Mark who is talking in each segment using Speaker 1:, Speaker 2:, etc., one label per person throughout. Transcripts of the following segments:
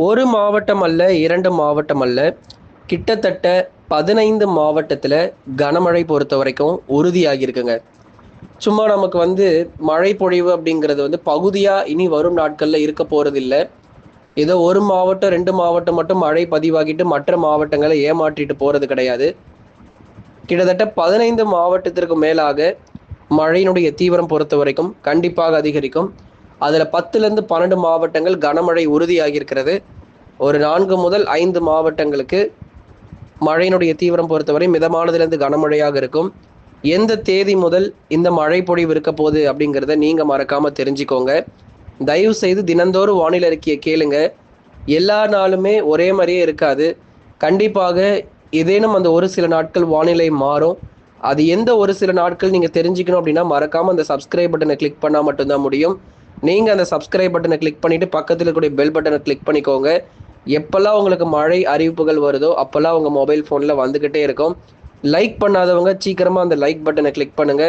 Speaker 1: ஒரு மாவட்டம் அல்ல, 2 மாவட்டம் அல்ல. கிட்டத்தட்ட 15 மாவட்டத்தில கனமழை பொறுத்தவரைக்கும் உறுதியாகியிருக்குங்க. சும்மா நமக்கு மழை பொழிவு அப்படிங்கிறது பகுதியா இனி வரும் நாட்கள்ல இருக்க போறதில்ல. ஏதோ 1 மாவட்டம், 2 மாவட்டம் மட்டும் மழை பதிவாகிட்டு மற்ற மாவட்டங்கள ஏமாற்றிட்டு போறது கிடையாது. கிட்டத்தட்ட 15 மாவட்டத்திற்கு மேலாக மழையினுடைய தீவிரம் பொறுத்தவரைக்கும் கண்டிப்பாக அதிகரிக்கும். அதுல 10லேருந்து 12 மாவட்டங்கள் கனமழை உறுதியாகியிருக்கிறது. ஒரு 4 முதல் 5 மாவட்டங்களுக்கு மழையினுடைய தீவிரம் பொறுத்தவரை மிதமானதிலிருந்து கனமழையாக இருக்கும். எந்த தேதி முதல் இந்த மழை பொழிவு இருக்க போகுது அப்படிங்கிறத நீங்க மறக்காம தெரிஞ்சுக்கோங்க. தயவு செய்து தினந்தோறும் வானிலை அறிக்கையை கேளுங்க. எல்லா நாளுமே ஒரே மாதிரியே இருக்காது. கண்டிப்பாக ஏதேனும் அந்த ஒரு சில நாட்கள் வானிலை மாறும். அது எந்த ஒரு சில நாட்கள் நீங்க தெரிஞ்சுக்கணும் அப்படின்னா மறக்காம அந்த சப்ஸ்கிரைப் பட்டனை கிளிக் பண்ணா மட்டும்தான் முடியும். நீங்க அந்த சப்ஸ்கிரைப் பட்டனை கிளிக் பண்ணிட்டு பக்கத்தில் இருக்கக்கூடிய பெல் பட்டனை கிளிக் பண்ணிக்கோங்க. எப்பெல்லாம் உங்களுக்கு மழை அறிவிப்புகள் வருதோ அப்பெல்லாம் உங்க மொபைல் போன்ல வந்துகிட்டே இருக்கும். லைக் பண்ணாதவங்க சீக்கிரமா அந்த லைக் பட்டனை கிளிக் பண்ணுங்க.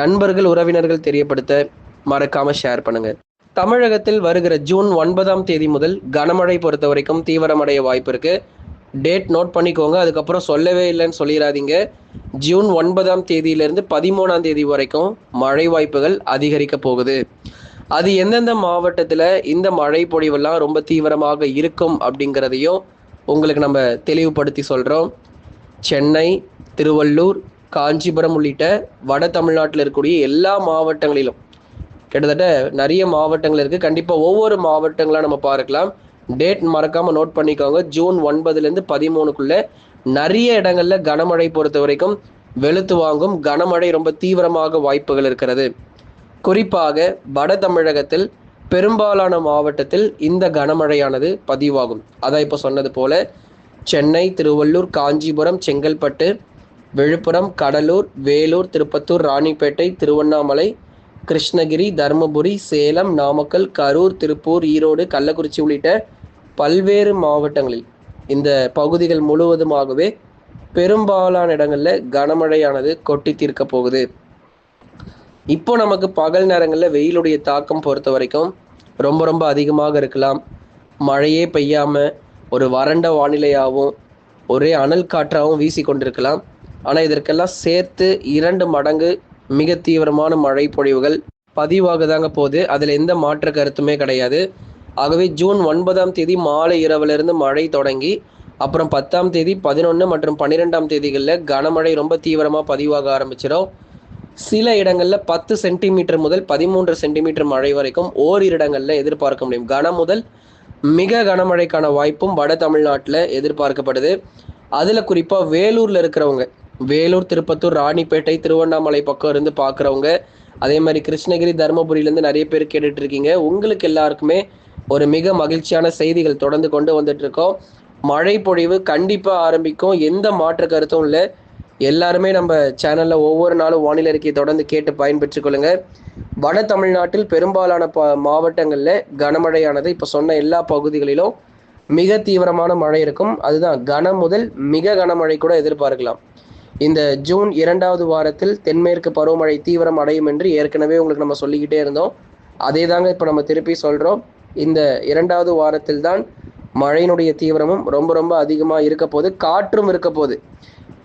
Speaker 1: நண்பர்கள் உறவினர்கள் தெரியப்படுத்த மறக்காம ஷேர் பண்ணுங்க. தமிழகத்தில் வருகிற ஜூன் 9ஆம் தேதி முதல் கனமழை பொறுத்த வரைக்கும் தீவிரமடைய வாய்ப்பு இருக்கு. டேட் நோட் பண்ணிக்கோங்க. அதுக்கப்புறம் சொல்லவே இல்லைன்னு சொல்லிடாதீங்க. ஜூன் 9ஆம் தேதியிலிருந்து 13ஆம் தேதி வரைக்கும் மழை வாய்ப்புகள் அதிகரிக்க போகுது. அது எந்தெந்த மாவட்டத்தில் இந்த மழை பொழிவெல்லாம் ரொம்ப தீவிரமாக இருக்கும் அப்படிங்கிறதையும் உங்களுக்கு நம்ம தெளிவுபடுத்தி சொல்கிறோம். சென்னை, திருவள்ளூர், காஞ்சிபுரம் உள்ளிட்ட வட தமிழ்நாட்டில் இருக்கக்கூடிய எல்லா மாவட்டங்களிலும் கிட்டத்தட்ட நிறைய மாவட்டங்கள் இருக்குது. கண்டிப்பாக ஒவ்வொரு மாவட்டங்களாக நம்ம பார்க்கலாம். டேட் மறக்காமல் நோட் பண்ணிக்கோங்க. ஜூன் 9லேருந்து 13க்குள்ளே நிறைய இடங்கள்ல கனமழை பொறுத்த வரைக்கும் வெளுத்து வாங்கும். கனமழை ரொம்ப தீவிரமாக வாய்ப்புகள் இருக்கிறது. குறிப்பாக வட தமிழகத்தில் பெரும்பாலான மாவட்டத்தில் இந்த கனமழையானது பதிவாகும். அதான் இப்போ சொன்னது போல சென்னை, திருவள்ளூர், காஞ்சிபுரம், செங்கல்பட்டு, விழுப்புரம், கடலூர், வேலூர், திருப்பத்தூர், ராணிப்பேட்டை, திருவண்ணாமலை, கிருஷ்ணகிரி, தருமபுரி, சேலம், நாமக்கல், கரூர், திருப்பூர், ஈரோடு, கள்ளக்குறிச்சி உள்ளிட்ட பல்வேறு மாவட்டங்களில் இந்த பகுதிகள் முழுவதுமாகவே பெரும்பாலான இடங்கள்ல கனமழையானது கொட்டி தீர்க்க போகுது. இப்போ நமக்கு பகல் நேரங்களில் வெயிலுடைய தாக்கம் பொறுத்த வரைக்கும் ரொம்ப ரொம்ப அதிகமாக இருக்கலாம். மழையே பெய்யாம ஒரு வறண்ட வானிலையாகவும் ஒரே அனல் காற்றாகவும் வீசி கொண்டிருக்கலாம். ஆனால் இதற்கெல்லாம் சேர்த்து 2 மடங்கு மிக தீவிரமான மழை பொழிவுகள் பதிவாக தாங்க போகுது. அதில் எந்த மாற்று கருத்துமே கிடையாது. ஆகவே ஜூன் 9ஆம் தேதி மாலை இரவுலேருந்து மழை தொடங்கி அப்புறம் 10ஆம் தேதி, 11 மற்றும் 12ஆம் தேதிகளில் கனமழை ரொம்ப தீவிரமாக பதிவாக ஆரம்பிச்சிடும். சில இடங்களில் 10 சென்டிமீட்டர் முதல் 13 சென்டிமீட்டர் மழை வரைக்கும் ஓரிரு இடங்களில் எதிர்பார்க்க முடியும். கன முதல் மிக கனமழைக்கான வாய்ப்பும் வட தமிழ்நாட்டில் எதிர்பார்க்கப்படுது. அதில் குறிப்பாக வேலூரில் இருக்கிறவங்க, வேலூர், திருப்பத்தூர், ராணிப்பேட்டை, திருவண்ணாமலை பக்கம் இருந்து பார்க்குறவங்க, அதே மாதிரி கிருஷ்ணகிரி, தருமபுரியிலேருந்து நிறைய பேர் கேட்டுட்டு இருக்கீங்க. உங்களுக்கு எல்லாருக்குமே ஒரு மிக மகிழ்ச்சியான செய்திகள் தொடர்ந்து கொண்டு வந்துட்டு இருக்கோம். மழை பொழிவு கண்டிப்பாக ஆரம்பிக்கும். எந்த மாற்று கருத்தும் இல்லை. எல்லாருமே நம்ம சேனலில் ஒவ்வொரு நாளும் வானிலை அறிக்கையை தொடர்ந்து கேட்டு பயன்பெற்றுக் கொள்ளுங்க. வட தமிழ்நாட்டில் பெரும்பாலான மாவட்டங்களில் கனமழையானது இப்போ சொன்ன எல்லா பகுதிகளிலும் மிக தீவிரமான மழை இருக்கும். அதுதான் கன முதல் மிக கனமழை கூட எதிர்பார்க்கலாம். இந்த ஜூன் 2வது வாரத்தில் தென்மேற்கு பருவமழை தீவிரம் அடையும் என்று ஏற்கனவே உங்களுக்கு நம்ம சொல்லிக்கிட்டே இருந்தோம். அதே தாங்க இப்போ நம்ம திருப்பி சொல்கிறோம். இந்த 2வது வாரத்தில் தான் மழையினுடைய தீவிரமும் ரொம்ப ரொம்ப அதிகமாக இருக்க போது. காற்றும் இருக்க போது.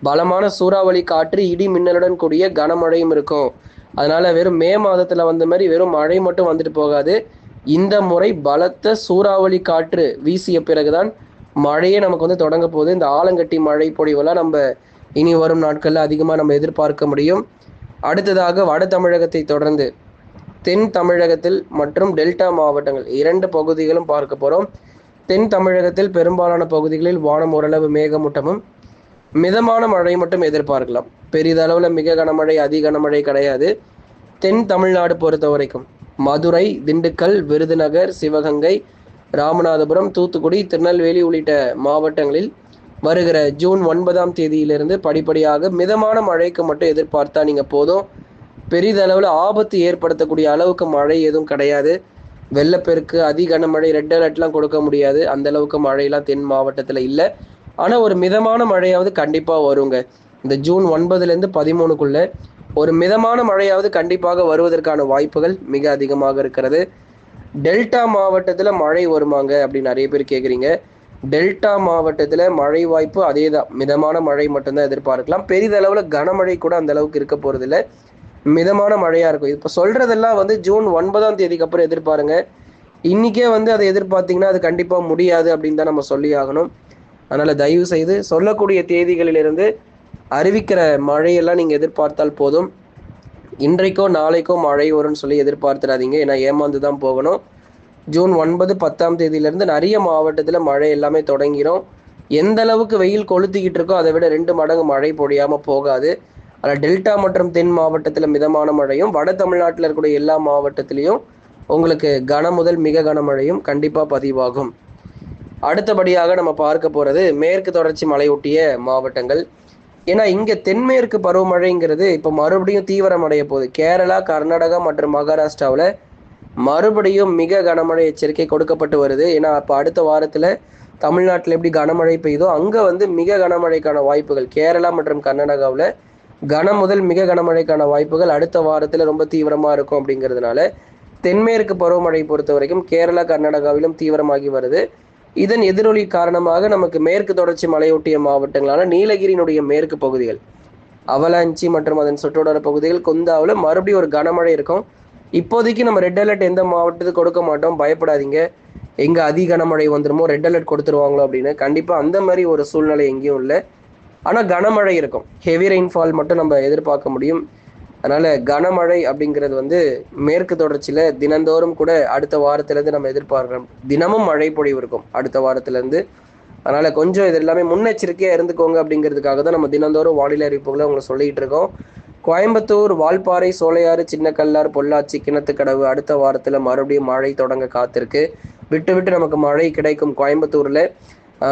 Speaker 1: பலமான சூறாவளி காற்று, இடி மின்னலுடன் கூடிய கனமழையும் இருக்கும். அதனால வெறும் மே மாதத்துல வந்த மாதிரி வெறும் மழை மட்டும் வந்துட்டு போகாது. இந்த முறை பலத்த சூறாவளி காற்று வீசிய பிறகுதான் மழையே நமக்கு தொடங்க போகுது. இந்த ஆலங்கட்டி மழை பொழிவெல்லாம் நம்ம இனி வரும் நாட்கள்ல அதிகமாக நம்ம எதிர்பார்க்க முடியும். அடுத்ததாக வட தமிழகத்தை தொடர்ந்து தென் தமிழகத்தில் மற்றும் டெல்டா மாவட்டங்கள் 2 பகுதிகளும் பார்க்க போறோம். தென் தமிழகத்தில் பெரும்பாலான பகுதிகளில் வானம் ஓரளவு மேகமூட்டமும் மிதமான மழை மட்டும் எதிர்பார்க்கலாம். பெரிதளவில் மிக கனமழை, அதி கனமழை கிடையாது. தென் தமிழ்நாடு பொறுத்த வரைக்கும் மதுரை, திண்டுக்கல், விருதுநகர், சிவகங்கை, ராமநாதபுரம், தூத்துக்குடி, திருநெல்வேலி உள்ளிட்ட மாவட்டங்களில் வருகிற ஜூன் 9ஆம் தேதியிலிருந்து படிப்படியாக மிதமான மழைக்கு மட்டும் எதிர்பார்த்தா நீங்கள் போதும். பெரிதளவில் ஆபத்து ஏற்படுத்தக்கூடிய அளவுக்கு மழை எதுவும் கிடையாது. வெள்ளப்பெருக்கு, அதி கனமழை, ரெட் அலர்ட்லாம் கொடுக்க முடியாது. அந்த அளவுக்கு மழையெல்லாம் தென் மாவட்டத்தில் இல்லை. ஆனால் ஒரு மிதமான மழையாவது கண்டிப்பாக வருங்க. இந்த ஜூன் 9லேருந்து 13க்குள்ள ஒரு மிதமான மழையாவது கண்டிப்பாக வருவதற்கான வாய்ப்புகள் மிக அதிகமாக இருக்கிறது. டெல்டா மாவட்டத்துல மழை வருமாங்க அப்படின்னு நிறைய பேர் கேட்குறீங்க. டெல்டா மாவட்டத்துல மழை வாய்ப்பு அதே தான், மிதமான மழை மட்டும்தான் எதிர்பார்க்கலாம். பெரிதளவுல கனமழை கூட அந்த அளவுக்கு இருக்க போறது இல்லை, மிதமான மழையா இருக்கும். இப்போ சொல்றதெல்லாம் வந்து ஜூன் 9ஆம் தேதிக்கு அப்புறம் எதிர்பாருங்க. இன்னைக்கே வந்து அதை எதிர்பார்த்தீங்கன்னா அது கண்டிப்பா முடியாது அப்படின்னு தான் நம்ம சொல்லி ஆகணும். அதனால தயவு செய்து சொல்லக்கூடிய தேதிகளிலிருந்து அறிவிக்கிற மழையெல்லாம் நீங்க எதிர்பார்த்தால் போதும். இன்றைக்கோ நாளைக்கோ மழை வரும்னு சொல்லி எதிர்பார்த்துடாதீங்க, ஏன்னா ஏமாந்து தான் போகணும். ஜூன் 9, 10ஆம் தேதியிலிருந்து நிறைய மாவட்டத்தில் மழை எல்லாமே தொடங்கிடும். எந்த அளவுக்கு வெயில் கொளுத்திக்கிட்டு இருக்கோ அதை விட 2 மடங்கு மழை பொழியாமல் போகாது. அதில் டெல்டா மற்றும் தென் மாவட்டத்தில் மிதமான மழையும், வட தமிழ்நாட்டில் இருக்கக்கூடிய எல்லா மாவட்டத்திலையும் உங்களுக்கு கன முதல் மிக கனமழையும் கண்டிப்பாக பதிவாகும். அடுத்தபடியாக நம்ம பார்க்க போகிறது மேற்கு தொடர்ச்சி மலையொட்டிய மாவட்டங்கள். ஏன்னா இங்கே தென்மேற்கு பருவமழைங்கிறது இப்போ மறுபடியும் தீவிரமடைய போகுது. கேரளா, கர்நாடகா மற்றும் மகாராஷ்டிராவில் மறுபடியும் மிக கனமழை எச்சரிக்கை கொடுக்கப்பட்டு வருது. ஏன்னா அப்போ அடுத்த வாரத்தில் தமிழ்நாட்டில் எப்படி கனமழை பெய்யுதோ அங்கே வந்து மிக கனமழைக்கான வாய்ப்புகள், கேரளா மற்றும் கர்நாடகாவில் கன முதல் மிக கனமழைக்கான வாய்ப்புகள் அடுத்த வாரத்தில் ரொம்ப தீவிரமாக இருக்கும். அப்படிங்கிறதுனால தென்மேற்கு பருவமழை பொறுத்த வரைக்கும் கேரளா, கர்நாடகாவிலும் தீவிரமாகி வருது. இதன் எதிரொலி காரணமாக நமக்கு மேற்கு தொடர்ச்சி மலையொட்டிய மாவட்டங்களான நீலகிரியினுடைய மேற்கு பகுதிகள், அவலாஞ்சி மற்றும் அதன் சுற்றுவட்டார பகுதிகள், கொந்தாவில் மறுபடியும் ஒரு கனமழை இருக்கும். இப்போதைக்கு நம்ம ரெட் அலர்ட் எந்த மாவட்டத்துக்கு கொடுக்க மாட்டோம், பயப்படாதீங்க. எங்கே அதிக கனமழை வந்துடுமோ ரெட் அலர்ட் கொடுத்துருவாங்களோ அப்படின்னு, கண்டிப்பாக அந்த மாதிரி ஒரு சூழ்நிலை எங்கேயும் இல்லை. ஆனால் கனமழை இருக்கும், ஹெவி ரெயின்ஃபால் மட்டும் நம்ம எதிர்பார்க்க முடியும். அதனால் கனமழை அப்படிங்கிறது வந்து மேற்கு தொடர்ச்சியில் தினந்தோறும் கூட அடுத்த வாரத்திலேருந்து நம்ம எதிர்பார்க்கிறோம். தினமும் மழை பொழிவு இருக்கும் அடுத்த வாரத்திலேருந்து. அதனால் கொஞ்சம் இது எல்லாமே முன்னெச்சரிக்கையாக இருந்துக்கோங்க அப்படிங்கிறதுக்காக தான் நம்ம தினந்தோறும் வானிலை அறிவிப்புகளை உங்களுக்கு சொல்லிகிட்டு இருக்கோம். கோயம்புத்தூர், வால்பாறை, சோலையாறு, சின்னக்கல்லார், பொள்ளாச்சி, கிணத்துக்கடவு அடுத்த வாரத்தில் மறுபடியும் மழை தொடங்க காத்திருக்கு. விட்டு விட்டு நமக்கு மழை கிடைக்கும். கோயம்புத்தூரில்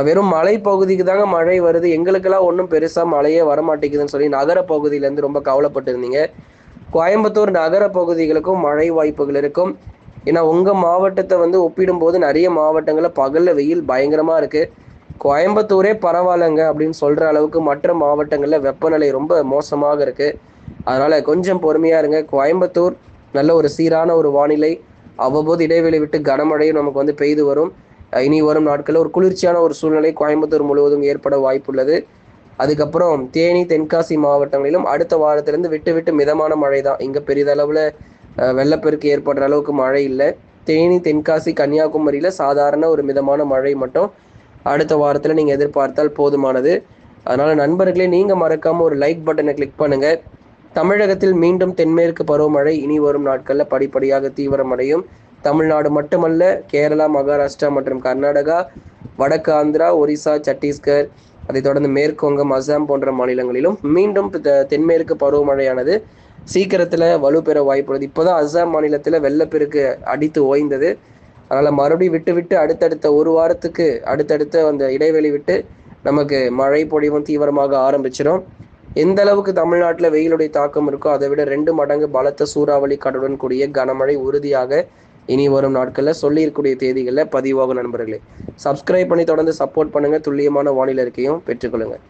Speaker 1: வெறும் மலை பகுதிக்கு தாங்க மழை வருது, எங்களுக்கெல்லாம் ஒன்றும் பெருசாக மழையே வரமாட்டேங்குதுன்னு சொல்லி நகர பகுதியிலேருந்து ரொம்ப கவலைப்பட்டு இருந்தீங்க. கோயம்புத்தூர் நகர பகுதிகளுக்கும் மழை வாய்ப்புகள் இருக்கும். ஏன்னா உங்கள் மாவட்டத்தை வந்து ஒப்பிடும்போது நிறைய மாவட்டங்களில் பகலில் வெயில் பயங்கரமாக இருக்குது. கோயம்புத்தூரே பரவாயில்லைங்க அப்படின்னு சொல்கிற அளவுக்கு மற்ற மாவட்டங்களில் வெப்பநிலை ரொம்ப மோசமாக இருக்குது. அதனால் கொஞ்சம் பொறுமையாக இருங்க. கோயம்புத்தூர் நல்ல ஒரு சீரான ஒரு வானிலை, அவ்வப்போது இடைவெளி விட்டு கனமழையும் நமக்கு வந்து பெய்து வரும். இனி வரும் நாட்களில் ஒரு குளிர்ச்சியான ஒரு சூழ்நிலை கோயம்புத்தூர் முழுவதும் ஏற்பட வாய்ப்புள்ளது. அதுக்கப்புறம் தேனி, தென்காசி மாவட்டங்களிலும் அடுத்த வாரத்திலேருந்து விட்டு விட்டு மிதமான மழை தான். இங்கே பெரிதளவில் வெள்ளப்பெருக்கு ஏற்படுற அளவுக்கு மழை இல்லை. தேனி, தென்காசி, கன்னியாகுமரியில் சாதாரண ஒரு மிதமான மழை மட்டும் அடுத்த வாரத்தில் நீங்கள் எதிர்பார்த்தால் போதுமானது. அதனால் நண்பர்களே, நீங்கள் மறக்காமல் ஒரு லைக் பட்டனை கிளிக் பண்ணுங்கள். தமிழகத்தில் மீண்டும் தென்மேற்கு பருவமழை இனி வரும் நாட்களில் படிப்படியாக தீவிரமடையும். தமிழ்நாடு மட்டுமல்ல, கேரளா, மகாராஷ்டிரா மற்றும் கர்நாடகா, வடக்கு ஆந்திரா, ஒரிசா, சத்தீஸ்கர், அதைத் தொடர்ந்து மேற்கு வங்கம், அசாம் போன்ற மாநிலங்களிலும் மீண்டும் தென்மேற்கு பருவமழையானது சீக்கிரத்தில் வலுப்பெற வாய்ப்புள்ளது. இப்போதான் அசாம் மாநிலத்தில் வெள்ளப்பெருக்கு அடித்து ஓய்ந்தது. அதனால் மறுபடியும் விட்டு விட்டு அடுத்தடுத்த ஒரு வாரத்துக்கு அடுத்தடுத்த அந்த இடைவெளி விட்டு நமக்கு மழை பொழிவும் தீவிரமாக ஆரம்பிச்சிடும். எந்த அளவுக்கு தமிழ்நாட்டில் வெயிலுடைய தாக்கம் இருக்கோ அதை விட 2 மடங்கு பலத்த சூறாவளி காற்றுடன் கூடிய கனமழை உறுதியாக இனி வரும் நாட்களில் சொல்லியிருக்கக்கூடிய தேதிகளில் பதிவாகும். நண்பர்களே, சப்ஸ்கிரைப் பண்ணி தொடர்ந்து சப்போர்ட் பண்ணுங்கள். துல்லியமான வானிலை அறிக்கையும் பெற்றுக்கொள்ளுங்கள்.